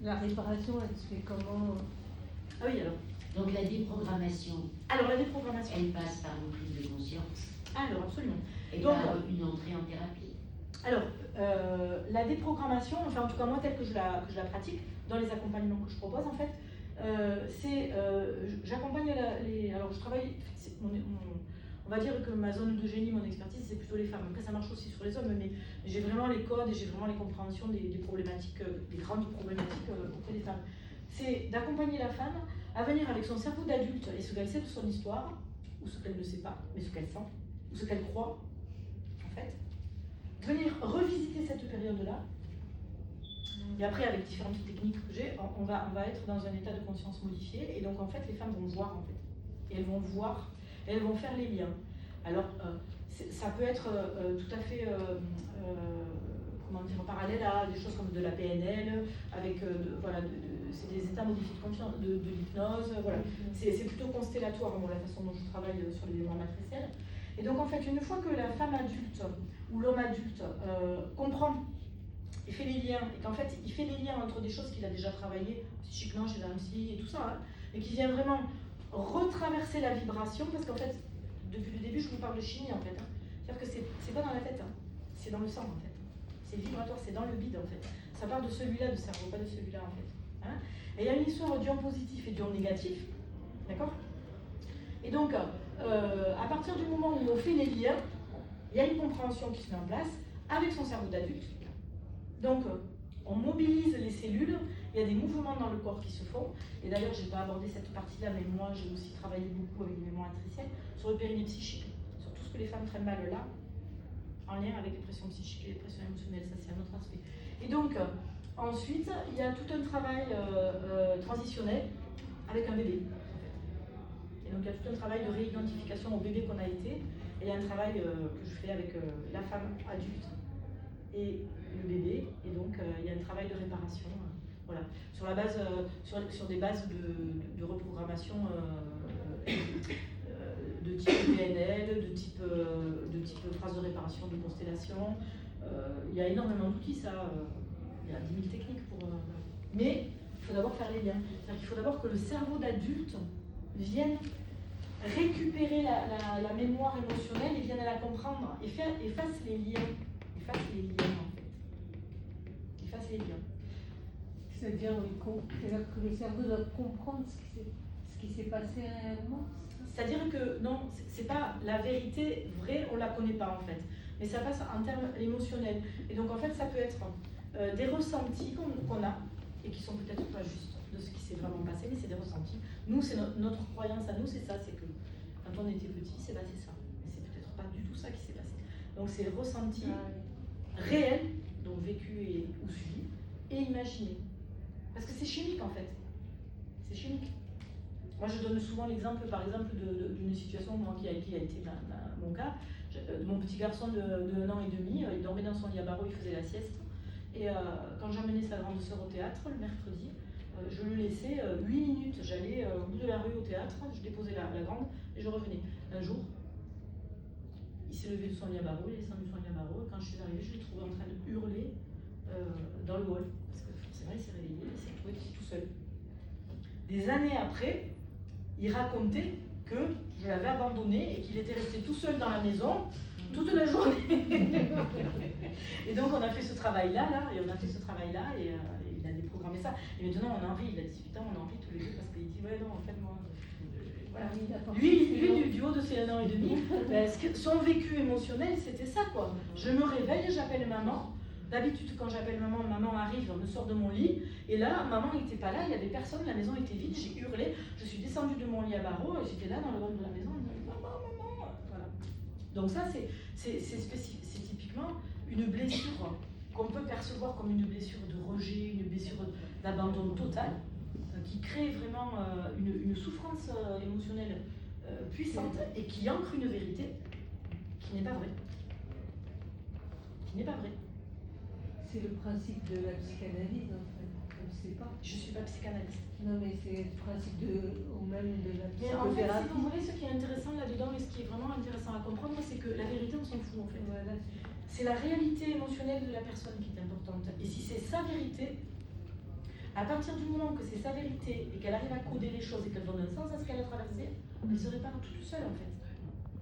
La réparation, elle se fait comment? Ah oui, alors. Donc la déprogrammation, Alors, la déprogrammation. elle passe par une prise de conscience Alors, absolument. et Donc, par une entrée en thérapie. Alors, la déprogrammation, enfin en tout cas moi telle que je la pratique, dans les accompagnements que je propose en fait, j'accompagne alors je travaille, on va dire que ma zone de génie, mon expertise, c'est plutôt les femmes. Après ça marche aussi sur les hommes, mais j'ai vraiment les codes et j'ai vraiment les compréhensions des problématiques, des grandes problématiques auprès des femmes. C'est d'accompagner la femme à venir avec son cerveau d'adulte et ce qu'elle sait de son histoire, ou ce qu'elle ne sait pas, mais ce qu'elle sent, ou ce qu'elle croit, en fait. Venir revisiter cette période-là, et après avec différentes techniques que j'ai, on va être dans un état de conscience modifié, et donc en fait les femmes vont voir en fait, et elles vont voir, et elles vont faire les liens. Alors ça peut être tout à fait, comment dire, parallèle à des choses comme de la PNL, avec voilà, c'est des états modifiés de conscience, de l'hypnose, voilà. C'est plutôt constellatoire moi, la façon dont je travaille sur les éléments matriciels. Et donc en fait, une fois que la femme adulte ou l'homme adulte comprend et fait les liens, et qu'en fait il fait les liens entre des choses qu'il a déjà travaillées psychiquement chez un psy et tout ça, hein, et qui vient vraiment retraverser la vibration, parce qu'en fait, depuis le début je vous parle de chimie en fait, hein. C'est-à-dire que c'est pas dans la tête, hein, c'est dans le sang en fait, c'est vibratoire, c'est dans le bide en fait, ça part de celui-là de cerveau, pas de celui-là en fait, hein. Et il y a une histoire d'ion positif et d'ion négatif, d'accord? Et donc, à partir du moment où on fait les liens, il y a une compréhension qui se met en place avec son cerveau d'adulte. Donc, on mobilise les cellules, il y a des mouvements dans le corps qui se font. Et d'ailleurs, je n'ai pas abordé cette partie-là, mais moi, j'ai aussi travaillé beaucoup avec les mémoires matricielles sur le périnée psychique, sur tout ce que les femmes prennent mal là, en lien avec les pressions psychiques et les pressions émotionnelles. Ça, c'est un autre aspect. Et donc, ensuite, il y a tout un travail transitionnel avec un bébé. Et donc il y a tout un travail de réidentification au bébé qu'on a été, et il y a un travail que je fais avec la femme adulte et le bébé, et donc il y a un travail de réparation, voilà, sur la base, sur des bases de reprogrammation de type PNL, de type phrase de réparation, de constellation. Il y a énormément d'outils, ça, il y a 10 000 techniques pour... Mais il faut d'abord faire les liens, c'est-à-dire qu'il faut d'abord que le cerveau d'adulte viennent récupérer la mémoire émotionnelle et viennent la comprendre et fassent les liens. En fait. Ils fassent les liens. C'est-à-dire que le cerveau doit comprendre ce qui s'est passé réellement. C'est-à-dire que non, c'est pas la vérité vraie, on la connaît pas en fait. Mais ça passe en termes émotionnels. Et donc en fait, ça peut être des ressentis qu'on a et qui sont peut-être pas justes de ce qui s'est vraiment passé, mais c'est des ressentis. Nous, c'est notre croyance à nous, c'est ça, c'est que quand on était petit, c'est passé ça. Mais c'est peut-être pas du tout ça qui s'est passé. Donc c'est ressenti réel, donc vécu ou suivi, et imaginé. Parce que c'est chimique en fait. C'est chimique. Moi je donne souvent l'exemple, par exemple, d'une situation moi, qui a été mon cas. Mon petit garçon de 1 an et demi, il dormait dans son lit à barreaux, il faisait la sieste. Et quand j'emmenais sa grande sœur au théâtre le mercredi, je le laissais 8 minutes, j'allais au bout de la rue au théâtre, je déposais la grande et je revenais. Un jour, il s'est levé de son lit à barreaux, il est descendu de son lit à barreaux, et quand je suis arrivée, je l'ai trouvé en train de hurler dans le hall. Parce que c'est vrai, il s'est réveillé, il s'est retrouvé tout seul. Des années après, il racontait que je l'avais abandonné et qu'il était resté tout seul dans la maison toute la journée. Et donc on a fait ce travail-là, et il a déprogrammé ça. Et maintenant on en rit, il a 18 ans, on en rit tous les deux parce qu'il dit ouais non en fait moi... Voilà. Lui du haut de ses 1 an et demi, son vécu émotionnel c'était ça quoi. Je me réveille, j'appelle maman. D'habitude quand j'appelle maman, maman arrive, me sort de mon lit. Et là, maman n'était pas là, il y avait personne, la maison était vide, j'ai hurlé. Je suis descendue de mon lit à barreaux et j'étais là dans le hall de la maison. Maman, maman. Voilà. Donc ça c'est typiquement une blessure qu'on peut percevoir comme une blessure de rejet, une blessure d'abandon total, qui crée vraiment une souffrance émotionnelle puissante et qui ancre une vérité qui n'est pas vraie. Qui n'est pas vraie. C'est le principe de la psychanalyse en fait, on ne sait pas. Je ne suis pas psychanalyste. Non mais c'est le principe même de la psychothérapie. En fait, si vous voulez, ce qui est intéressant là-dedans et ce qui est vraiment intéressant à comprendre, c'est que la vérité, on s'en fout en fait. Voilà. C'est la réalité émotionnelle de la personne qui est importante. Et si c'est sa vérité, À partir du moment que c'est sa vérité et qu'elle arrive à coder les choses et qu'elle donne un sens à ce qu'elle a traversé, elle se répare toute seule en fait.